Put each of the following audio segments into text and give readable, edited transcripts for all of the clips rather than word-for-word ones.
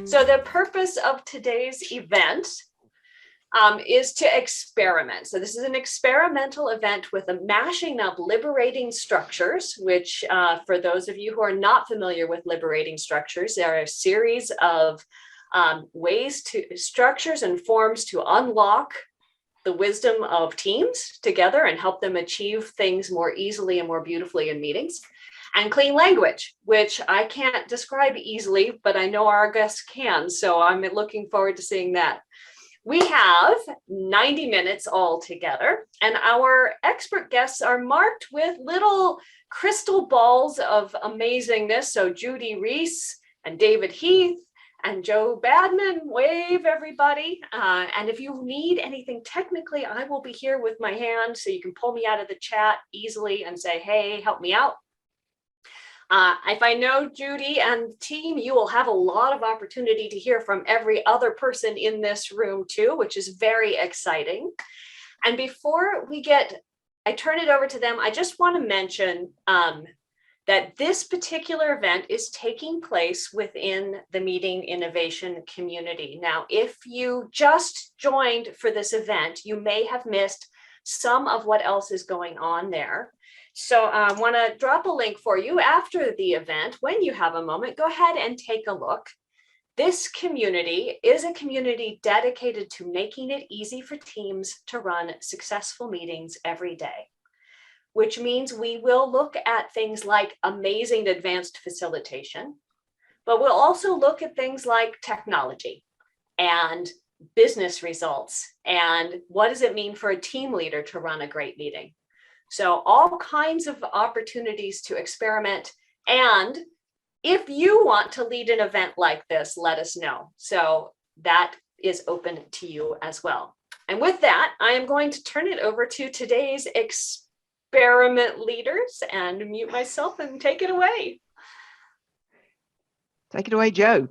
So the purpose of today's event is to experiment. So this is an experimental event with a mashing up liberating structures, which for those of you who are not familiar with liberating structures, there are a series of structures and forms to unlock the wisdom of teams together and help them achieve things more easily and more beautifully in meetings. And clean language, which I can't describe easily, but I know our guests can. So I'm looking forward to seeing that. We have 90 minutes all together, and our expert guests are marked with little crystal balls of amazingness. So Judy, Rees, and David, Heath, and Joe Badman, wave everybody. And if you need anything technically, I will be here with my hand, so you can pull me out of the chat easily and say, hey, help me out. If I know Judy and the team, you will have a lot of opportunity to hear from every other person in this room too, which is very exciting. And before I turn it over to them, I just want to mention that this particular event is taking place within the Meeting Innovation community. Now, if you just joined for this event, you may have missed some of what else is going on there. So I want to drop a link for you after the event. When you have a moment, go ahead and take a look. This community is a community dedicated to making it easy for teams to run successful meetings every day, which means we will look at things like amazing advanced facilitation, but we'll also look at things like technology and business results and what does it mean for a team leader to run a great meeting. So all kinds of opportunities to experiment. And if you want to lead an event like this, let us know. So that is open to you as well. And with that, I am going to turn it over to today's experiment leaders and mute myself and take it away. Take it away, Joe.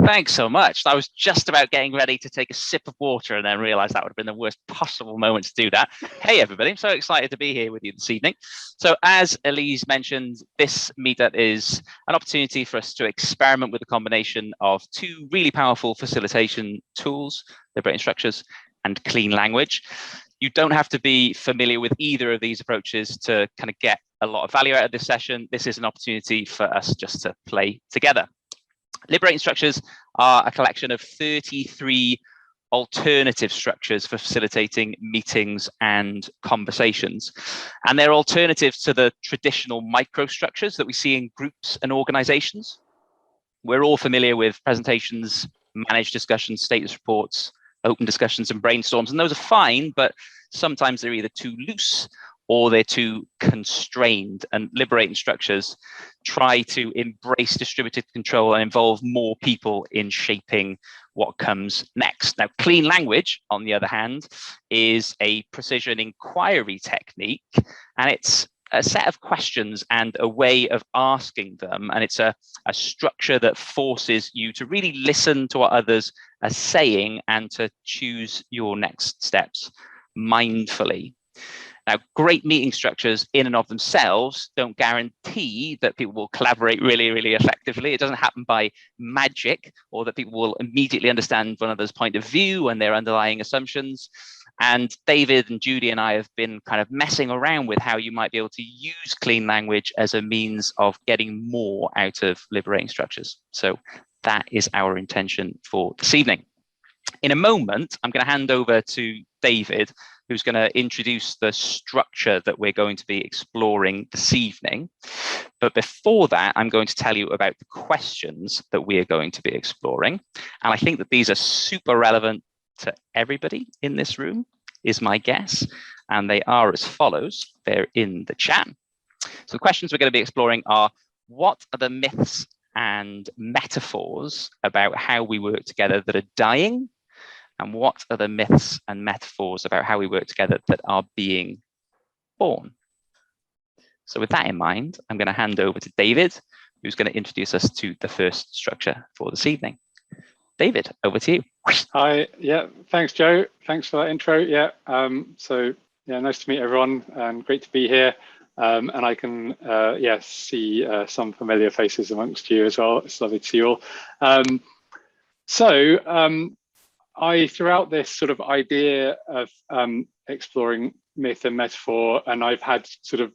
Thanks so much. I was just about getting ready to take a sip of water and then realized that would have been the worst possible moment to do that. Hey, everybody, I'm so excited to be here with you this evening. So as Elise mentioned, this meetup is an opportunity for us to experiment with a combination of two really powerful facilitation tools, liberating structures and clean language. You don't have to be familiar with either of these approaches to kind of get a lot of value out of this session. This is an opportunity for us just to play together. Liberating structures are a collection of 33 alternative structures for facilitating meetings and conversations. And they're alternatives to the traditional microstructures that we see in groups and organizations. We're all familiar with presentations, managed discussions, status reports, open discussions and brainstorms, and those are fine, but sometimes they're either too loose or they're too constrained, and liberating structures try to embrace distributed control and involve more people in shaping what comes next. Now, clean language, on the other hand, is a precision inquiry technique, and it's a set of questions and a way of asking them, and it's a structure that forces you to really listen to what others are saying and to choose your next steps mindfully. Now, great meeting structures in and of themselves don't guarantee that people will collaborate really, really effectively. It doesn't happen by magic, or that people will immediately understand one another's point of view and their underlying assumptions. And David and Judy and I have been kind of messing around with how you might be able to use clean language as a means of getting more out of liberating structures. So that is our intention for this evening. In a moment, I'm going to hand over to David, who's going to introduce the structure that we're going to be exploring this evening. But before that, I'm going to tell you about the questions that we are going to be exploring. And I think that these are super relevant to everybody in this room, is my guess. And they are as follows. They're in the chat. So the questions we're going to be exploring are, what are the myths and metaphors about how we work together that are dying? And what are the myths and metaphors about how we work together that are being born? So with that in mind, I'm going to hand over to David, who's going to introduce us to the first structure for this evening. David, over to you. Hi, yeah, thanks, Joe. Thanks for that intro. Yeah, nice to meet everyone and great to be here. And I can, see some familiar faces amongst you as well. It's lovely to see you all. So I, throughout this sort of idea of exploring myth and metaphor, and I've had sort of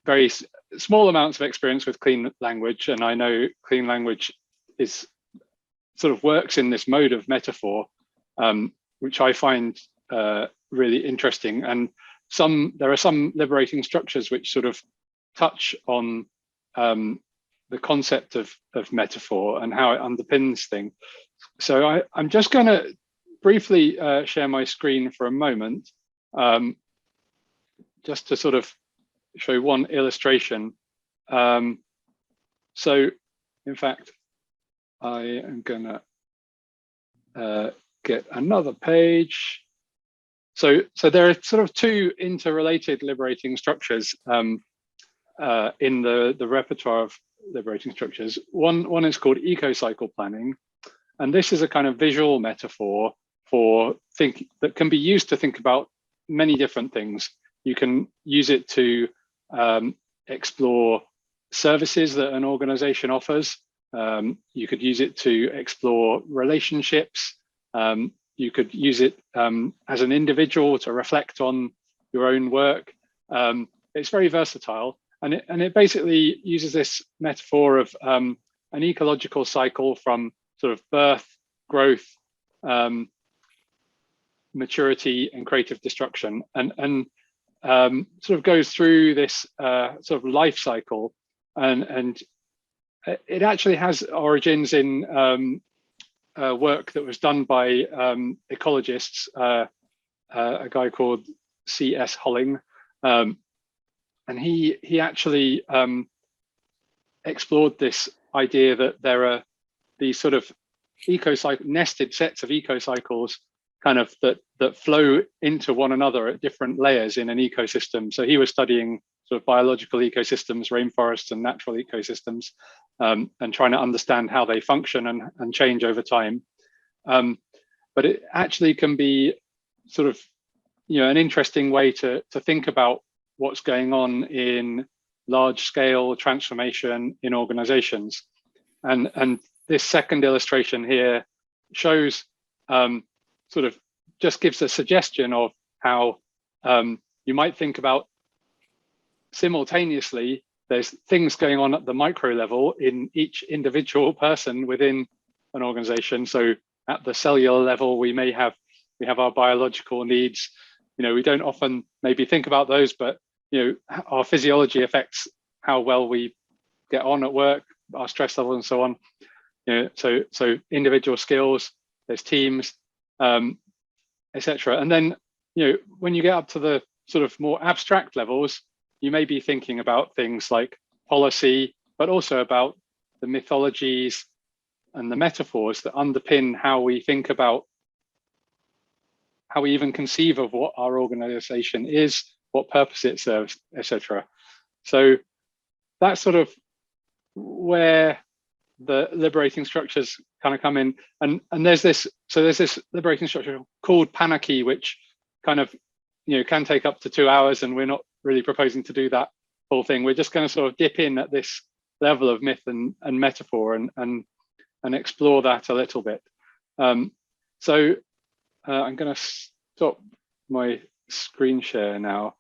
very small amounts of experience with clean language, and I know clean language is sort of works in this mode of metaphor, which I find really interesting. And there are some liberating structures which sort of touch on the concept of metaphor and how it underpins things. So I'm just going to briefly share my screen for a moment, just to sort of show one illustration. So in fact, I am going to get another page. So there are sort of two interrelated liberating structures in the repertoire of liberating structures. One is called eco-cycle planning, and this is a kind of visual metaphor that can be used to think about many different things. You can use it to explore services that an organization offers. You could use it to explore relationships. You could use it as an individual to reflect on your own work. It's very versatile, and it basically uses this metaphor of an ecological cycle from sort of birth, growth, maturity, and creative destruction, and sort of goes through this sort of life cycle, and it actually has origins in work that was done by ecologists, a guy called C.S. Holling, and he actually explored this idea that there are these sort of nested sets of ecocycles kind of that flow into one another at different layers in an ecosystem. So he was studying sort of biological ecosystems, rainforests and natural ecosystems, and trying to understand how they function and change over time. But it actually can be sort of, an interesting way to think about what's going on in large scale transformation in organizations. And this second illustration here shows sort of just gives a suggestion of how you might think about simultaneously there's things going on at the micro level in each individual person within an organization. So at the cellular level, we have our biological needs. We don't often maybe think about those, but our physiology affects how well we get on at work, our stress level and so on. So individual skills, there's teams, etc. And then when you get up to the sort of more abstract levels, you may be thinking about things like policy, but also about the mythologies and the metaphors that underpin how we think about, how we even conceive of what our organization is, what purpose it serves, etc. So that's sort of where the liberating structures kind of come in. And there's this liberating structure called Panarchy, which kind of can take up to 2 hours, and we're not really proposing to do that whole thing. We're just going to sort of dip in at this level of myth and metaphor and explore that a little bit. So I'm going to stop my screen share now.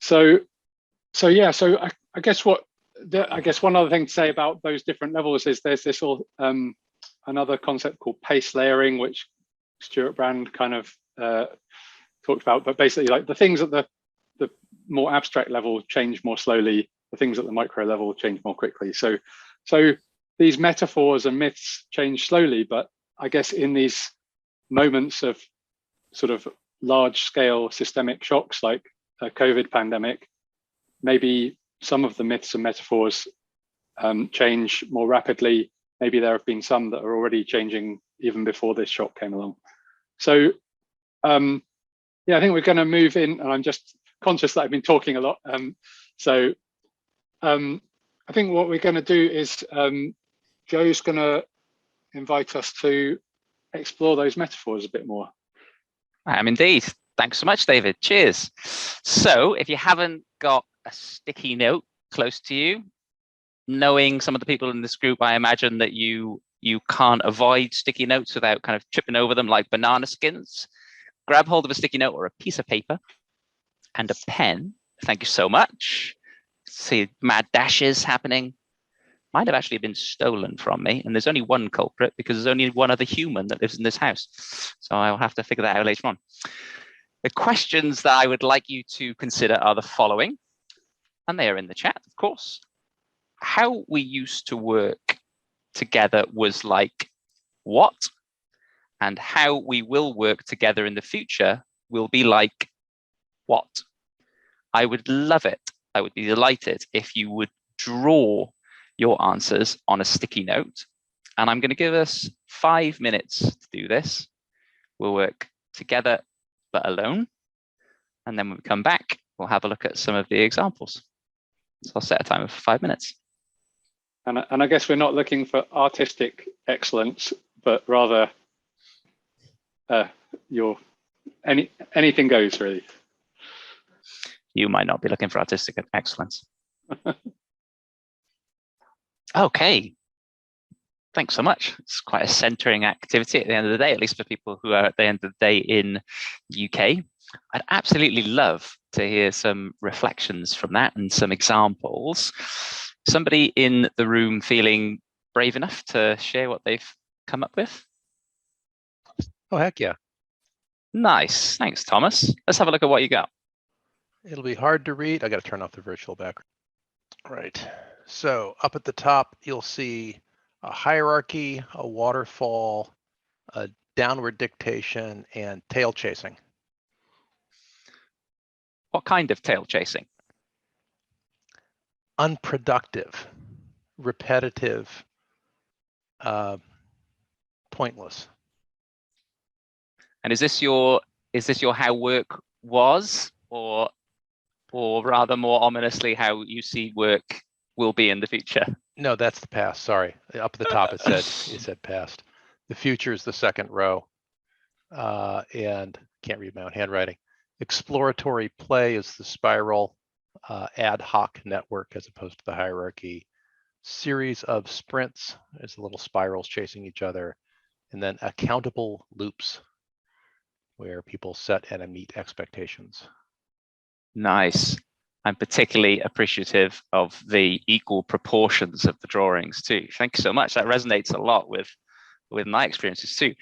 So I guess one other thing to say about those different levels is there's this another concept called pace layering, which Stuart Brand kind of talked about, but basically like the things at the more abstract level change more slowly, the things at the micro level change more quickly. So these metaphors and myths change slowly, but I guess in these moments of sort of large scale systemic shocks like a COVID pandemic, maybe some of the myths and metaphors change more rapidly. Maybe there have been some that are already changing even before this shock came along. So I think we're going to move in, and I'm just conscious that I've been talking a lot. So I think what we're going to do is Joe's going to invite us to explore those metaphors a bit more. I am indeed. Thanks so much, David. Cheers. So if you haven't got a sticky note close to you, knowing some of the people in this group, I imagine that you you can't avoid sticky notes without kind of tripping over them like banana skins, grab hold of a sticky note or a piece of paper and a pen. Thank you so much. See mad dashes happening. Might have actually been stolen from me, and there's only one culprit because there's only one other human that lives in this house. So I'll have to figure that out later on. The questions that I would like you to consider are the following, and they are in the chat, of course. How we used to work together was like what? And how we will work together in the future will be like what? I would love it. I would be delighted if you would draw your answers on a sticky note. And I'm going to give us 5 minutes to do this. We'll work together but alone. And then when we come back, we'll have a look at some of the examples. So I'll set a timer for 5 minutes. And I guess we're not looking for artistic excellence, but rather anything goes, really. You might not be looking for artistic excellence. Okay. Thanks so much. It's quite a centering activity at the end of the day, at least for people who are at the end of the day in the UK. I'd absolutely love to hear some reflections from that and some examples. Somebody in the room feeling brave enough to share what they've come up with? Oh, heck yeah. Nice. Thanks, Thomas. Let's have a look at what you got. It'll be hard to read. I got to turn off the virtual background. Right. So up at the top, you'll see a hierarchy, a waterfall, a downward dictation, and tail chasing. What kind of tail chasing? Unproductive, repetitive, pointless. And is this your how work was, or rather more ominously how you see work will be in the future? No, that's the past. Sorry, up at the top it said past. The future is the second row, and can't read my own handwriting. Exploratory play is the spiral. Ad hoc network as opposed to the hierarchy. Series of sprints is the little spirals chasing each other, and then accountable loops where people set and meet expectations. Nice. I'm particularly appreciative of the equal proportions of the drawings too. Thank you so much. That resonates a lot with my experiences too.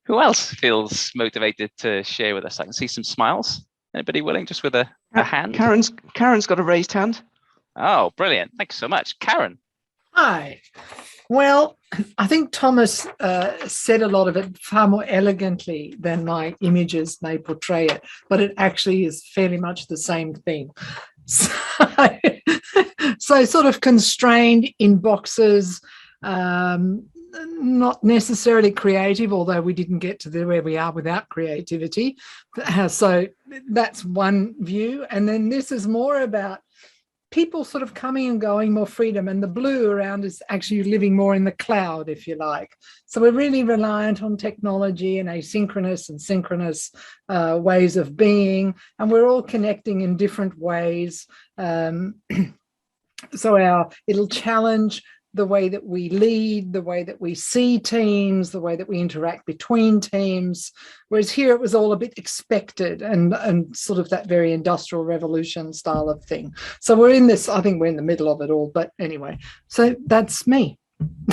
Who else feels motivated to share with us? I can see some smiles. Anybody willing, just with a hand? Karen's got a raised hand. Oh, brilliant. Thanks so much. Karen. Hi. Well, I think Thomas said a lot of it far more elegantly than my images may portray it, but it actually is fairly much the same thing. So sort of constrained in boxes, not necessarily creative, although we didn't get to where we are without creativity. So that's one view. And then this is more about people sort of coming and going, more freedom, and the blue around is actually living more in the cloud, if you like. So we're really reliant on technology and asynchronous and synchronous ways of being, and we're all connecting in different ways. So it'll challenge the way that we lead, the way that we see teams, the way that we interact between teams. Whereas here it was all a bit expected and sort of that very industrial revolution style of thing. So we're in this, I think we're in the middle of it all, but anyway, so that's me.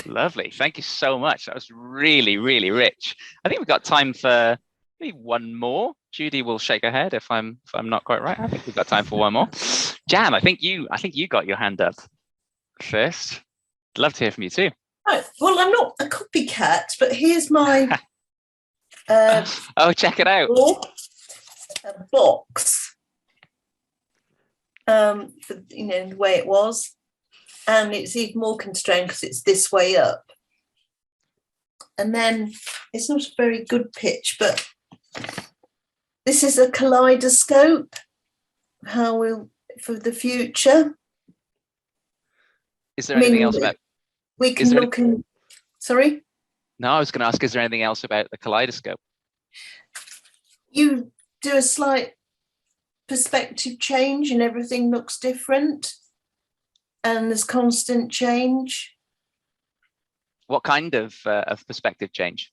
Lovely. Thank you so much. That was really, really rich. I think we've got time for maybe one more. Judy will shake her head if I'm not quite right. I think we've got time for one more. Jan, I think you got your hand up first. Love to hear from you too. Right. Well, I'm not a copycat, but here's my oh, check it out. Box. For, the way it was, and it's even more constrained because it's this way up. And then it's not a very good pitch, but this is a kaleidoscope. How we'll for the future. Is there anything else about? We can look in. Sorry? No, I was going to ask, is there anything else about the kaleidoscope? You do a slight perspective change and everything looks different. And there's constant change. What kind of perspective change?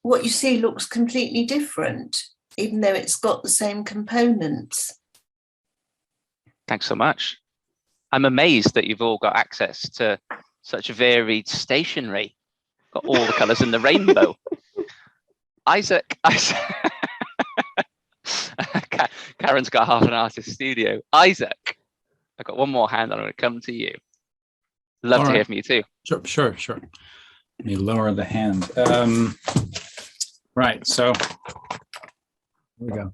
What you see looks completely different, even though it's got the same components. Thanks so much. I'm amazed that you've all got access to such a varied stationery. Got all the colours in the rainbow. Isaac. Karen's got half an artist studio. Isaac, I've got one more hand. I'm going to come to you. Love to hear from you too. Sure. Let me lower the hand. Right, so here we go.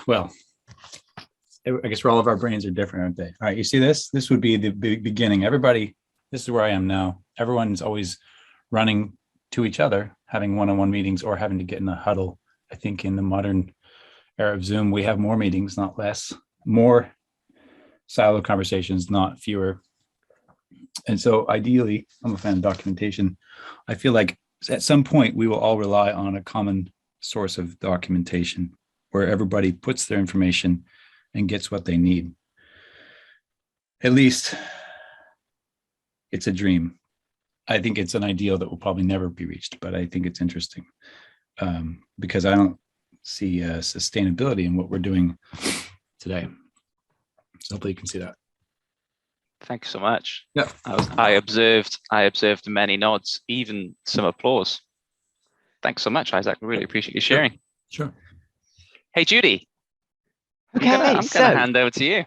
Well, I guess all of our brains are different, aren't they? All right, you see this? This would be the beginning. Everybody, this is where I am now. Everyone's always running to each other, having one-on-one meetings or having to get in a huddle. I think in the modern era of Zoom, we have more meetings, not less, more silo conversations, not fewer. And so ideally, I'm a fan of documentation. I feel like at some point we will all rely on a common source of documentation where everybody puts their information and gets what they need. At least it's a dream. I think it's an ideal that will probably never be reached, but I think it's interesting because I don't see sustainability in what we're doing today. So hopefully you can see that. Thank you so much. Yeah. I observed many nods, even some applause. Thanks so much, Isaac. I really appreciate you sharing. Sure. Hey, Judy. Okay, I'm going to hand over to you.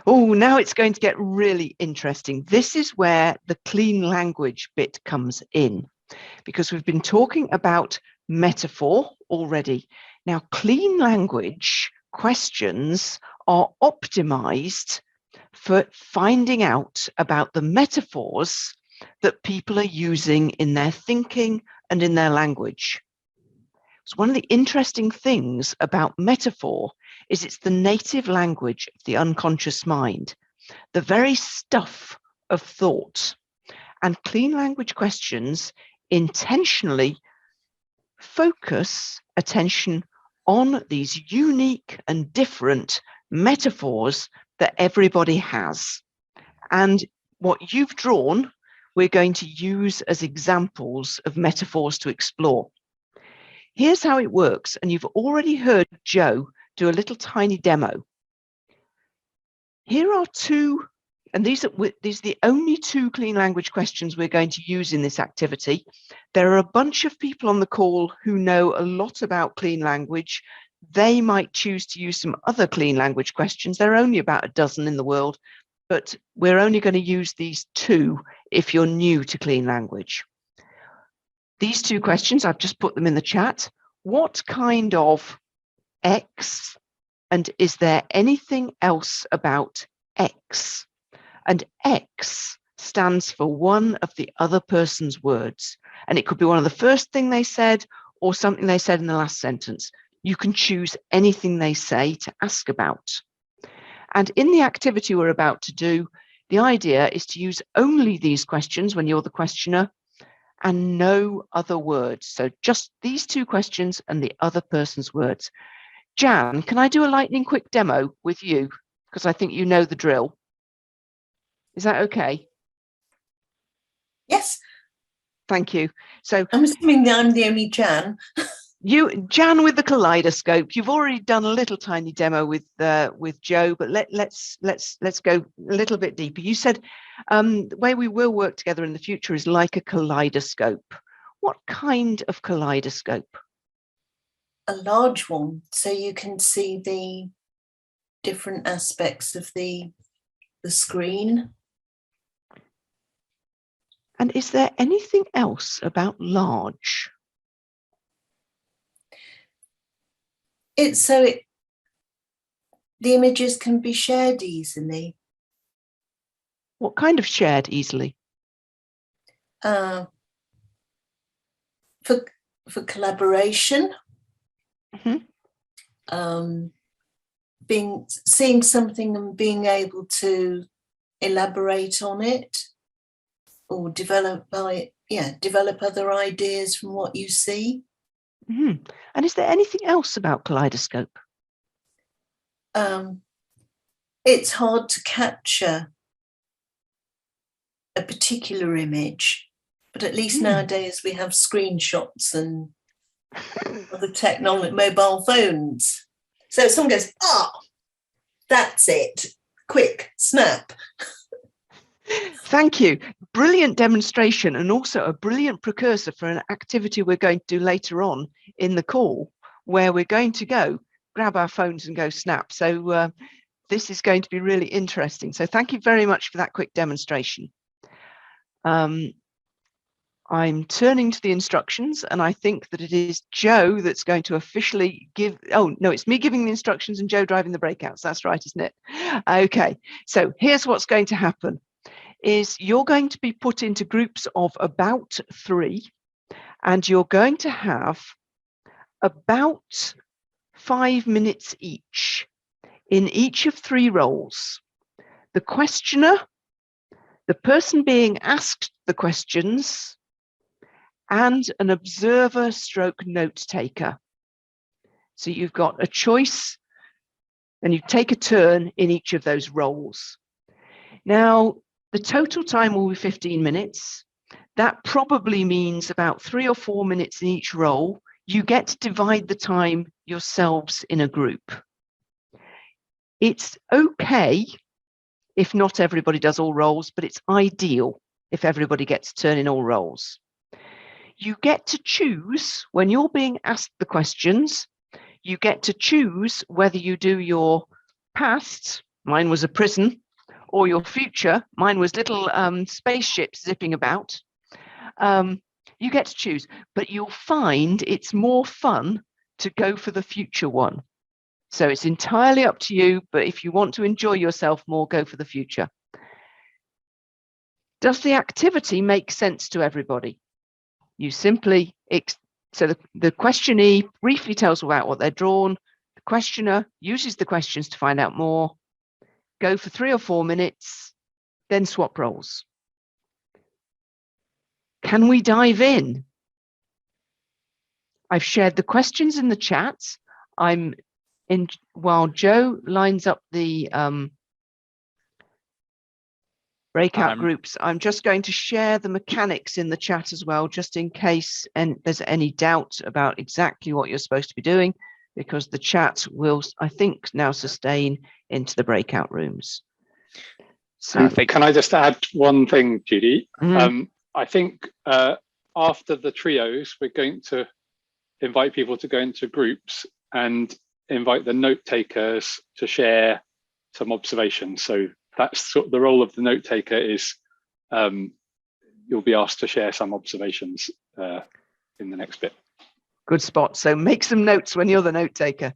Oh, now it's going to get really interesting. This is where the clean language bit comes in, because we've been talking about metaphor already. Now, clean language questions are optimized for finding out about the metaphors that people are using in their thinking and in their language. So one of the interesting things about metaphor is it's the native language of the unconscious mind, the very stuff of thought. And clean language questions intentionally focus attention on these unique and different metaphors that everybody has. And what you've drawn, we're going to use as examples of metaphors to explore. Here's how it works, and you've already heard Joe do a little tiny demo. Here are two, and these are the only two clean language questions we're going to use in this activity. There are a bunch of people on the call who know a lot about clean language. They might choose to use some other clean language questions. There are only about a dozen in the world, but we're only going to use these two if you're new to clean language. These two questions, I've just put them in the chat. What kind of X, and is there anything else about X? And X stands for one of the other person's words. And it could be one of the first thing they said or something they said in the last sentence. You can choose anything they say to ask about. And in the activity we're about to do, the idea is to use only these questions when you're the questioner and no other words. So just these two questions and the other person's words. Jan, can I do a lightning quick demo with you? Because I think you know the drill. Is that okay? Yes. Thank you. So I'm assuming that I'm the only Jan. Jan with the kaleidoscope. You've already done a little tiny demo with Joe, but let's go a little bit deeper. You said the way we will work together in the future is like a kaleidoscope. What kind of kaleidoscope? A large one, so you can see the different aspects of the screen. And is there anything else about large? It's so the images can be shared easily. What kind of shared easily? For collaboration. Mm-hmm. Seeing something and being able to elaborate on it or develop other ideas from what you see. Mm-hmm. And is there anything else about kaleidoscope? It's hard to capture a particular image, but at least nowadays we have screenshots and other technology, mobile phones. So if someone goes, that's it, quick, snap. Thank you. Brilliant demonstration, and also a brilliant precursor for an activity we're going to do later on in the call, where we're going to go grab our phones and go snap. So this is going to be really interesting. So thank you very much for that quick demonstration. I'm turning to the instructions, and I think that it is Joe that's going to officially give, oh no, it's me giving the instructions and Joe driving the breakouts. That's right, isn't it? Okay, so here's what's going to happen. Is you're going to be put into groups of about 3, and you're going to have about 5 minutes each in each of 3 roles. The questioner, the person being asked the questions, and an observer stroke note taker. So you've got a choice and you take a turn in each of those roles. Now, the total time will be 15 minutes. That probably means about 3 or 4 minutes in each role. You get to divide the time yourselves in a group. It's okay if not everybody does all roles, but it's ideal if everybody gets to turn in all roles. You get to choose, when you're being asked the questions, you get to choose whether you do your past, mine was a prison, or your future, mine was little spaceships zipping about. You get to choose, but you'll find it's more fun to go for the future one. So it's entirely up to you, but if you want to enjoy yourself more, go for the future. Does the activity make sense to everybody? You simply, so the questionee briefly tells about what they're drawn. The questioner uses the questions to find out more. Go for 3 or 4 minutes, then swap roles. Can we dive in? I've shared the questions in the chat. While Joe lines up the breakout groups, I'm just going to share the mechanics in the chat as well, just in case there's any doubt about exactly what you're supposed to be doing, because the chat will, I think, now sustain into the breakout rooms. So can I just add one thing, Judy? I think after the trios, we're going to invite people to go into groups and invite the note takers to share some observations. So that's sort of the role of the note taker is you'll be asked to share some observations in the next bit. Good spot. So make some notes when you're the note taker.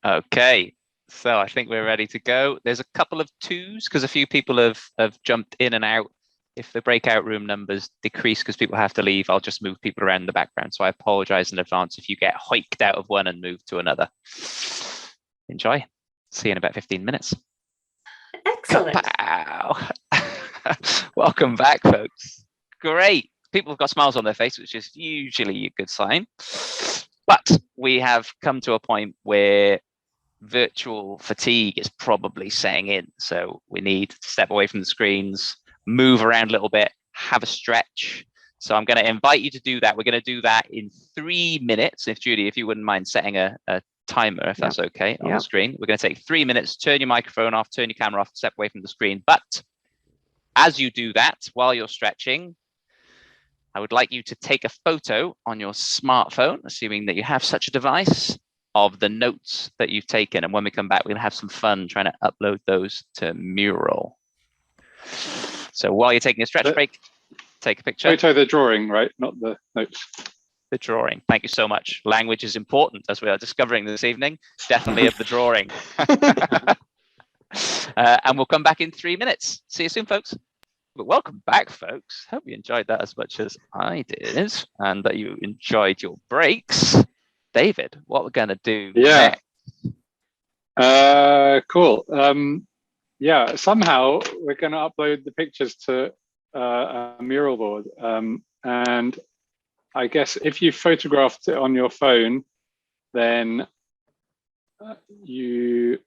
Okay, so I think we're ready to go. There's a couple of 2s because a few people have jumped in and out. If the breakout room numbers decrease because people have to leave, I'll just move people around in the background. So I apologize in advance if you get hoiked out of one and moved to another. Enjoy. See you in about 15 minutes. Excellent. Kapow. Welcome back, folks. Great. People have got smiles on their face, which is usually a good sign. But we have come to a point where virtual fatigue is probably setting in. So we need to step away from the screens, move around a little bit, have a stretch. So I'm going to invite you to do that. We're going to do that in 3 minutes. If Judy, if you wouldn't mind setting a timer, if that's okay, on the screen. We're going to take 3 minutes, turn your microphone off, turn your camera off, step away from the screen. But as you do that, while you're stretching, I would like you to take a photo on your smartphone, assuming that you have such a device, of the notes that you've taken. And when we come back, we're going to have some fun trying to upload those to Mural. So while you're taking a stretch break, take a picture. Photo the drawing, right? Not the notes. The drawing. Thank you so much. Language is important, as we are discovering this evening. Definitely of the drawing. And we'll come back in 3 minutes. See you soon, folks. But welcome back, folks. Hope you enjoyed that as much as I did, and that you enjoyed your breaks. David, what we're going to do next? Cool. Yeah, somehow we're going to upload the pictures to a mural board. And I guess if you photographed it on your phone, then you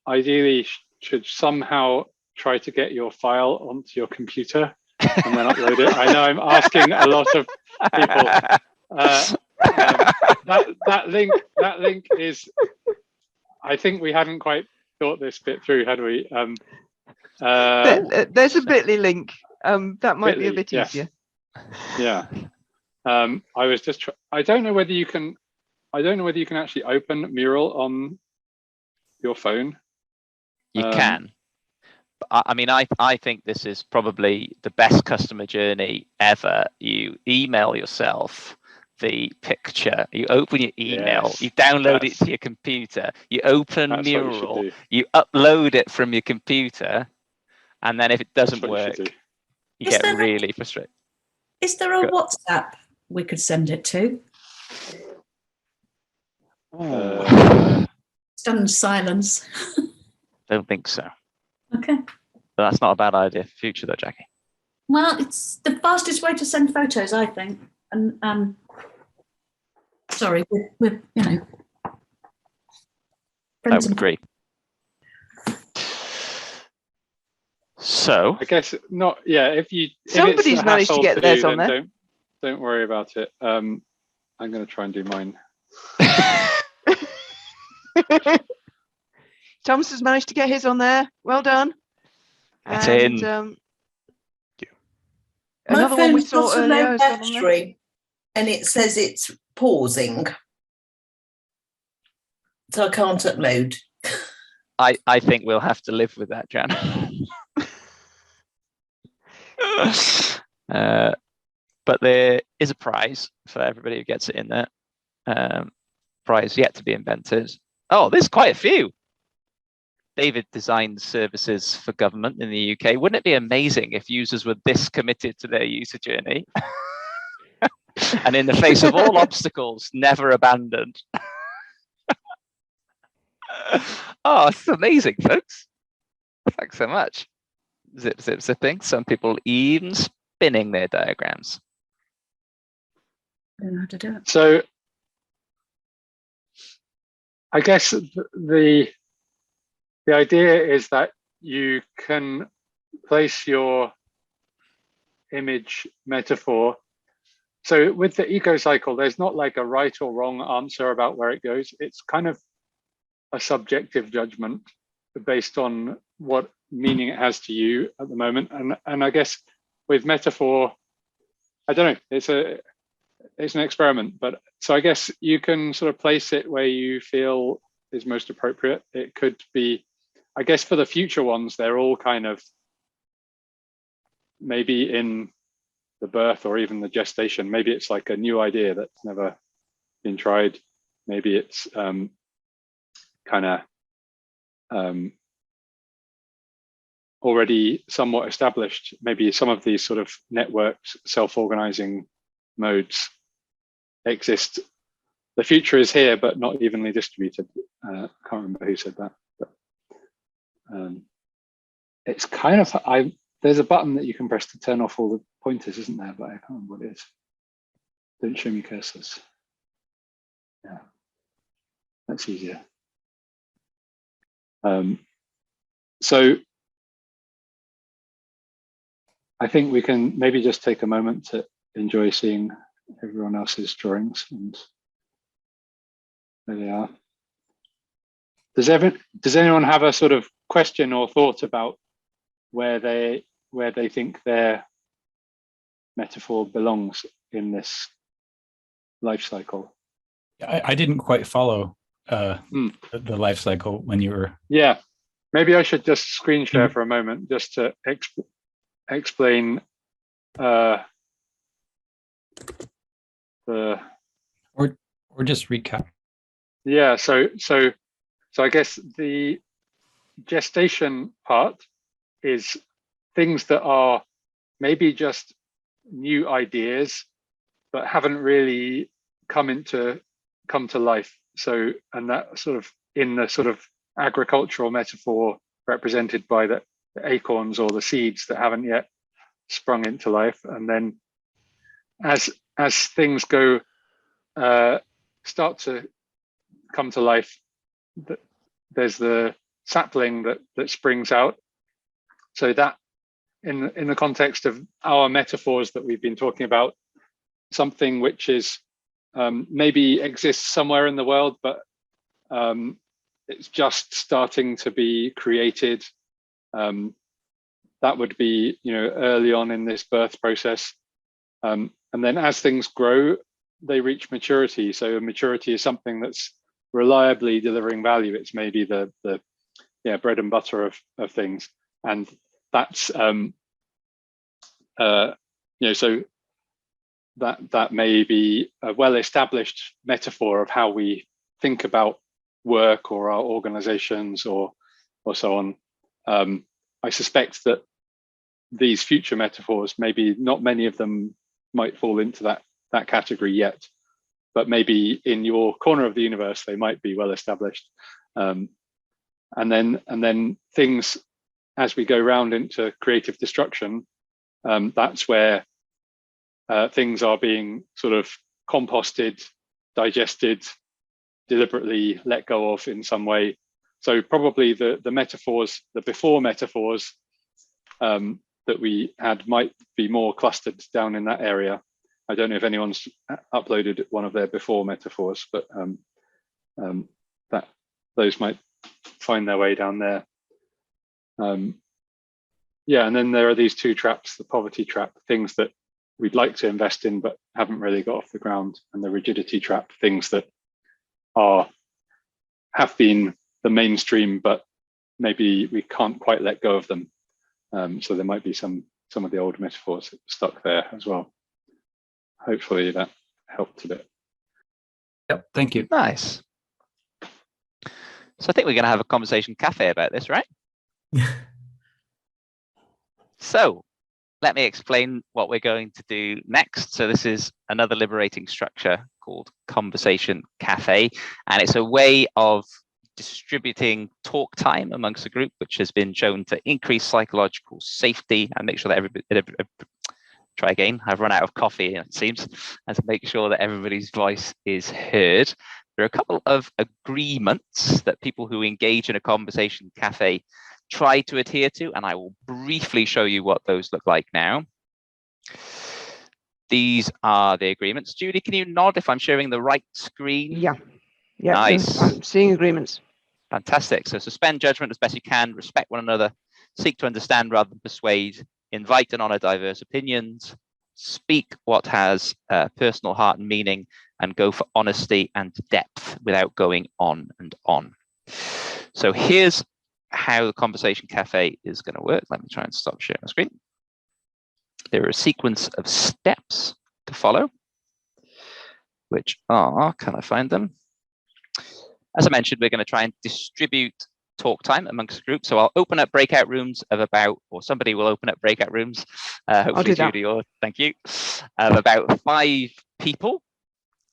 ideally should somehow try to get your file onto your computer and then upload it. I know I'm asking a lot of people. That link is, I think we hadn't quite thought this bit through, had we? There's a bit.ly link. That might be a bit easier. Yeah. I was just. I don't know whether you can. I don't know whether you can actually open Mural on your phone. You can. I mean, I think this is probably the best customer journey ever. You email yourself the picture, you open your email, you download it to your computer, you open Mural, you upload it from your computer, and then if it doesn't work, you get really frustrated. Is there a WhatsApp we could send it to? Stunned silence. Don't think so. Okay. But that's not a bad idea for future though, Jackie. Well, it's the fastest way to send photos, I think. And sorry, we're you know. I would agree. So I guess not. Yeah, if somebody's managed to get theirs on there. Don't worry about it. I'm going to try and do mine. Thomas has managed to get his on there. Well done. It's and, in. Another one we saw earlier has got on there. And it says it's pausing, so I can't upload. I think we'll have to live with that, Jan. But there is a prize for everybody who gets it in there. Prize yet to be invented. Oh, there's quite a few. David designed services for government in the UK. Wouldn't it be amazing if users were this committed to their user journey? And in the face of all obstacles, never abandoned. Oh, it's amazing, folks. Thanks so much. Zip, zip, zipping. Some people even spinning their diagrams. I don't know how to do it. So I guess the idea is that you can place your image metaphor. So with the eco cycle, there's not like a right or wrong answer about where it goes. It's kind of a subjective judgment based on what meaning it has to you at the moment. And I guess with metaphor, I don't know, it's an experiment, but so I guess you can sort of place it where you feel is most appropriate. It could be, I guess for the future ones, they're all kind of maybe in the birth or even the gestation. Maybe it's like a new idea that's never been tried. Maybe it's kind of already somewhat established. Maybe some of these sort of networked self-organizing modes exist. The future is here, but not evenly distributed. I can't remember who said that, but it's kind of, there's a button that you can press to turn off all the pointers, isn't there? But I can't remember what it is. Don't show me cursors. Yeah, that's easier. So I think we can maybe just take a moment to enjoy seeing everyone else's drawings, and there they are. Does anyone have a sort of question or thought about where they think their metaphor belongs in this life cycle? I didn't quite follow the life cycle when you were. Yeah, maybe I should just screen share for a moment just to explain the or just recap. Yeah, so I guess the gestation part is things that are maybe just new ideas but haven't really come to life. So, and that sort of in the sort of agricultural metaphor represented by the acorns or the seeds that haven't yet sprung into life. And then as things go start to come to life, there's the sapling that springs out. So that in the context of our metaphors that we've been talking about, something which is maybe exists somewhere in the world, but it's just starting to be created. That would be, early on in this birth process. And then as things grow, they reach maturity. So maturity is something that's reliably delivering value. It's maybe the bread and butter of things. And that's, so that may be a well-established metaphor of how we think about work or our organizations or so on. I suspect that these future metaphors, maybe not many of them might fall into that category yet, but maybe in your corner of the universe, they might be well established. And then things, as we go round into creative destruction, that's where things are being sort of composted, digested, deliberately let go of in some way. So probably the metaphors, the before metaphors that we had might be more clustered down in that area. I don't know if anyone's uploaded one of their before metaphors, but those might find their way down there. And then there are these two traps, the poverty trap, things that we'd like to invest in but haven't really got off the ground, and the rigidity trap, things that have been the mainstream, but maybe we can't quite let go of them. So there might be some of the old metaphors stuck there as well. Hopefully that helped a bit. Yep, thank you. Nice. So I think we're going to have a conversation cafe about this, right? So let me explain what we're going to do next. So this is another liberating structure called Conversation Cafe, and it's a way of distributing talk time amongst a group, which has been shown to increase psychological safety and make sure that everybody, try again, I've run out of coffee, it seems, and to make sure that everybody's voice is heard. There are a couple of agreements that people who engage in a conversation cafe try to adhere to, and I will briefly show you what those look like now. These are the agreements. Judy, can you nod if I'm sharing the right screen? Yeah. Nice. I'm seeing agreements. Fantastic. So suspend judgment as best you can, respect one another, seek to understand rather than persuade, invite and honor diverse opinions, speak what has personal heart and meaning, and go for honesty and depth without going on and on. So here's how the Conversation Cafe is going to work. Let me try and stop sharing the screen. There are a sequence of steps to follow, which are, can I find them? As I mentioned, we're going to try and distribute talk time amongst the group. So I'll open up breakout rooms of about, or somebody will open up breakout rooms, hopefully Judy, or thank you, of about 5 people.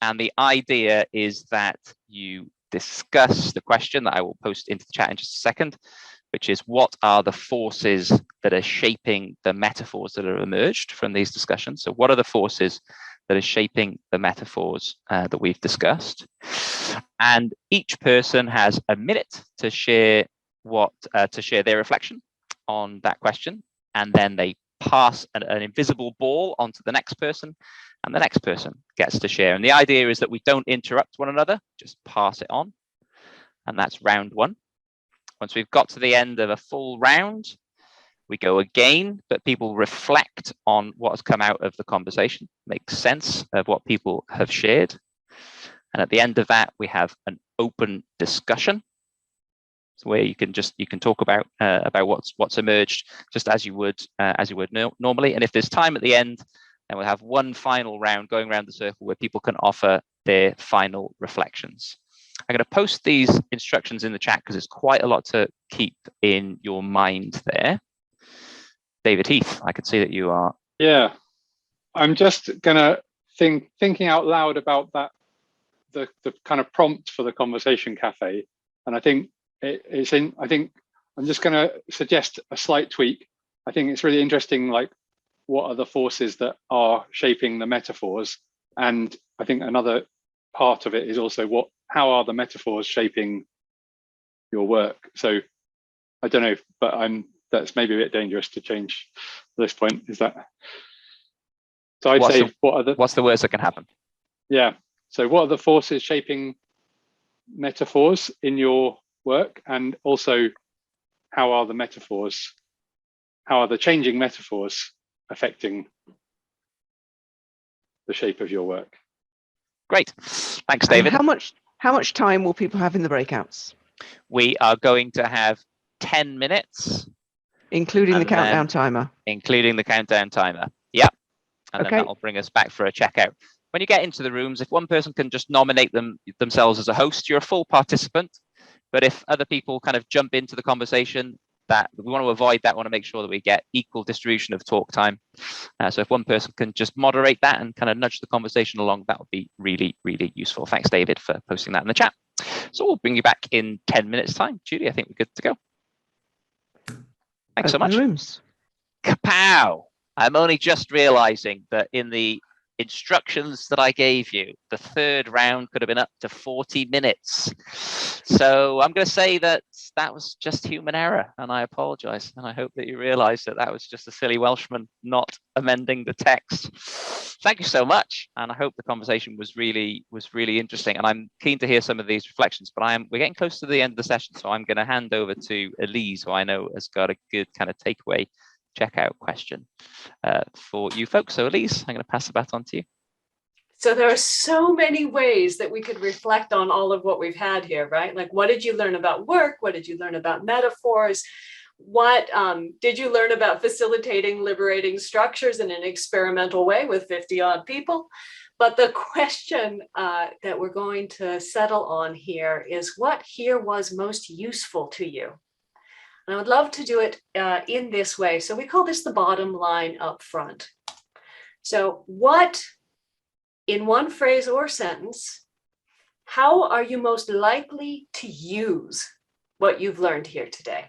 And the idea is that you discuss the question that I will post into the chat in just a second, which is what are the forces that are shaping the metaphors that are emerged from these discussions? So what are the forces that are shaping the metaphors that we've discussed? And each person has a minute to share their reflection on that question, and then they pass an invisible ball onto the next person, and the next person gets to share. And the idea is that we don't interrupt one another, just pass it on. And that's round 1. Once we've got to the end of a full round, we go again, but people reflect on what has come out of the conversation, make sense of what people have shared. And at the end of that, we have an open discussion, where you can talk about what's emerged, just as you would normally. And if there's time at the end, then we'll have one final round going around the circle where people can offer their final reflections. I'm going to post these instructions in the chat because it's quite a lot to keep in your mind there. David Heath, I can see that you are. Yeah, I'm just gonna thinking out loud about that, the kind of prompt for the Conversation Cafe, and I think I think I'm just gonna suggest a slight tweak. I think it's really interesting, like, what are the forces that are shaping the metaphors, and I think another part of it is also how are the metaphors shaping your work. So I don't know, but that's maybe a bit dangerous to change at this point. Is that? So I'd say, what's the worst that can happen? Yeah. So what are the forces shaping metaphors in your work, and also how are the changing metaphors affecting the shape of your work? Great, thanks, David. And how much time will people have in the breakouts? We are going to have 10 minutes, including the countdown timer. Including the countdown timer. Yep. And then that'll bring us back for a checkout. When you get into the rooms, if one person can just nominate themselves as a host, you're a full participant. But if other people kind of jump into the conversation, that we want to avoid that. We want to make sure that we get equal distribution of talk time. So if one person can just moderate that and kind of nudge the conversation along, that would be really, really useful. Thanks, David, for posting that in the chat. So we'll bring you back in 10 minutes time. Judy, I think we're good to go. Thanks so much. Rooms. Kapow! I'm only just realizing that in the instructions that I gave you, the third round could have been up to 40 minutes. So I'm going to say that was just human error, and I apologize. And I hope that you realize that was just a silly Welshman not amending the text. Thank you so much. And I hope the conversation was really interesting. And I'm keen to hear some of these reflections, but we're getting close to the end of the session. So I'm going to hand over to Elise, who I know has got a good kind of takeaway checkout question for you folks. So Elise, I'm going to pass the baton to you. So there are so many ways that we could reflect on all of what we've had here, right? Like, what did you learn about work? What did you learn about metaphors? What did you learn about facilitating liberating structures in an experimental way with 50 odd people? But the question that we're going to settle on here is, what here was most useful to you? And I would love to do it in this way. So we call this the bottom line up front. So what, in one phrase or sentence, how are you most likely to use what you've learned here today?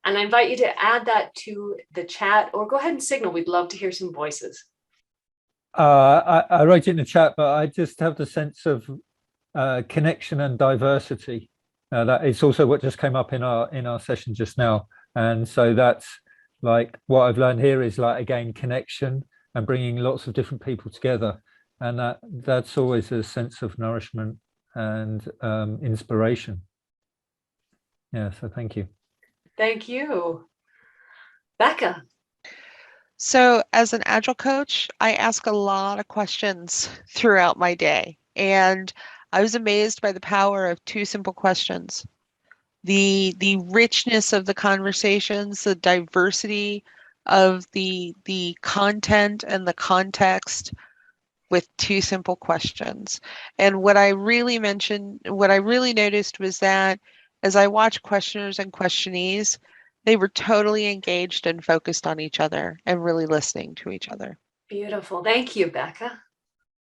And I invite you to add that to the chat, or go ahead and signal. We'd love to hear some voices. I wrote it in the chat, but I just have the sense of connection and diversity. That it's also what just came up in our session just now, and so that's like what I've learned here is, like, again, connection and bringing lots of different people together, and that's always a sense of nourishment and inspiration. Yeah, so thank you. Thank you. Becca. So as an Agile coach, I ask a lot of questions throughout my day, and I was amazed by the power of 2 simple questions. The richness of the conversations, the diversity of the content and the context with 2 simple questions. And what I really noticed was that as I watched questioners and questionees, they were totally engaged and focused on each other and really listening to each other. Beautiful. Thank you, Becca.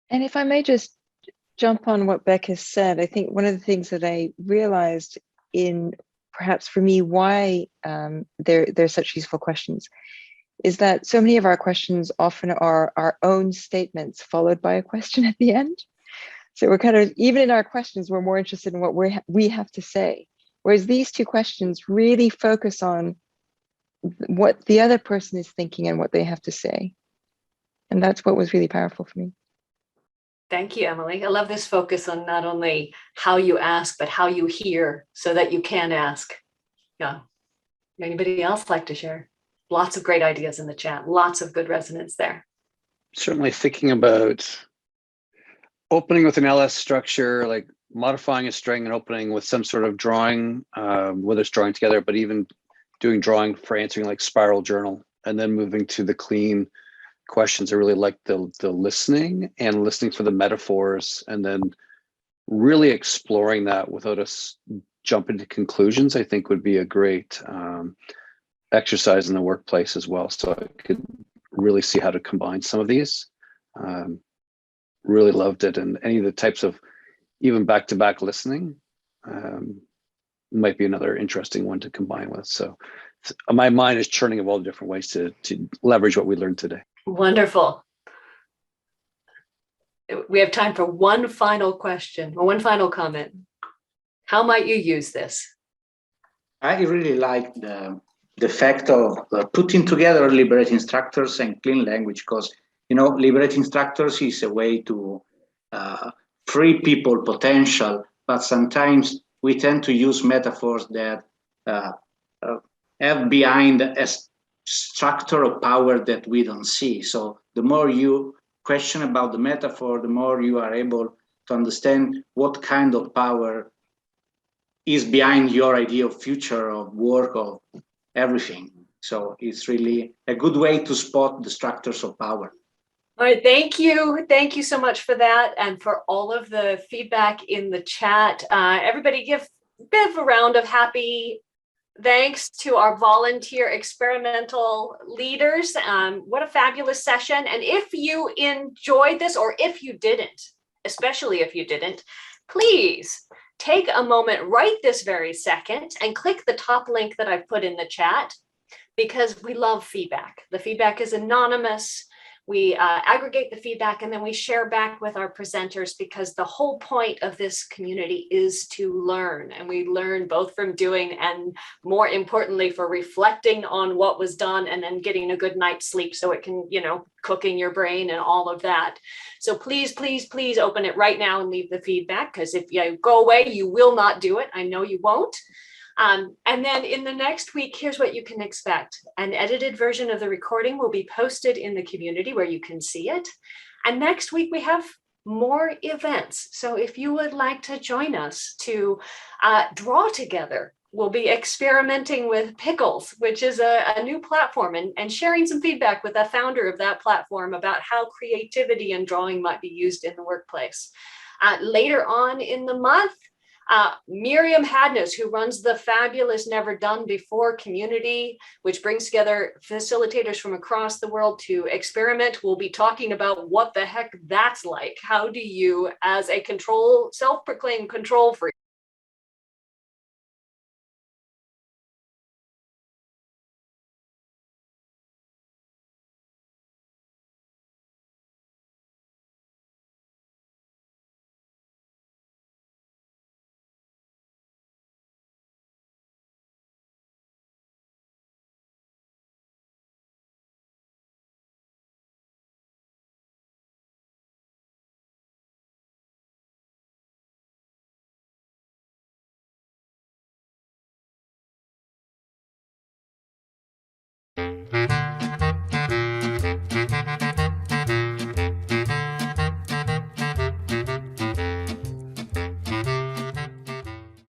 And if I may just jump on what Becca said, I think one of the things that I realized in, perhaps for me, why they're such useful questions is that so many of our questions often are our own statements followed by a question at the end. So we're kind of, even in our questions, we're more interested in what we have to say. Whereas these 2 questions really focus on what the other person is thinking and what they have to say. And that's what was really powerful for me. Thank you, Emily. I love this focus on not only how you ask, but how you hear so that you can ask. Yeah. Anybody else like to share? Lots of great ideas in the chat. Lots of good resonance there. Certainly thinking about opening with an LS structure, like modifying a string and opening with some sort of drawing, whether it's drawing together, but even doing drawing for answering, like spiral journal, and then moving to the clean questions. I really like the listening and listening for the metaphors, and then really exploring that without us jumping to conclusions, I think would be a great exercise in the workplace as well. So I could really see how to combine some of these. Really loved it. And any of the types of even back-to-back listening might be another interesting one to combine with. So my mind is churning of all the different ways to leverage what we learned today. Wonderful. We have time for one final question or one final comment. How might you use this? I really like the fact of putting together liberating structures and clean language, because liberating structures is a way to free people potential, but sometimes we tend to use metaphors that have behind a structure of power that we don't see. So the more you question about the metaphor, the more you are able to understand what kind of power is behind your idea of future, of work, of everything. So it's really a good way to spot the structures of power. All right, thank you. Thank you so much for that and for all of the feedback in the chat. Everybody give a round of happy thanks to our volunteer experimental leaders. What a fabulous session. And if you enjoyed this, or if you didn't, especially if you didn't, please take a moment right this very second and click the top link that I've put in the chat, because we love feedback. The feedback is anonymous. We aggregate the feedback and then we share back with our presenters, because the whole point of this community is to learn. And we learn both from doing and, more importantly, for reflecting on what was done and then getting a good night's sleep so it can, cook in your brain and all of that. So please, please, please open it right now and leave the feedback, because if you go away, you will not do it. I know you won't. And then in the next week, here's what you can expect. An edited version of the recording will be posted in the community where you can see it. And next week we have more events. So if you would like to join us to draw together, we'll be experimenting with Pickles, which is a new platform, and sharing some feedback with the founder of that platform about how creativity and drawing might be used in the workplace. Later on in the month, Miriam Hadness, who runs the fabulous Never Done Before community, which brings together facilitators from across the world to experiment, will be talking about what the heck that's like. How do you, as a self-proclaimed control freak,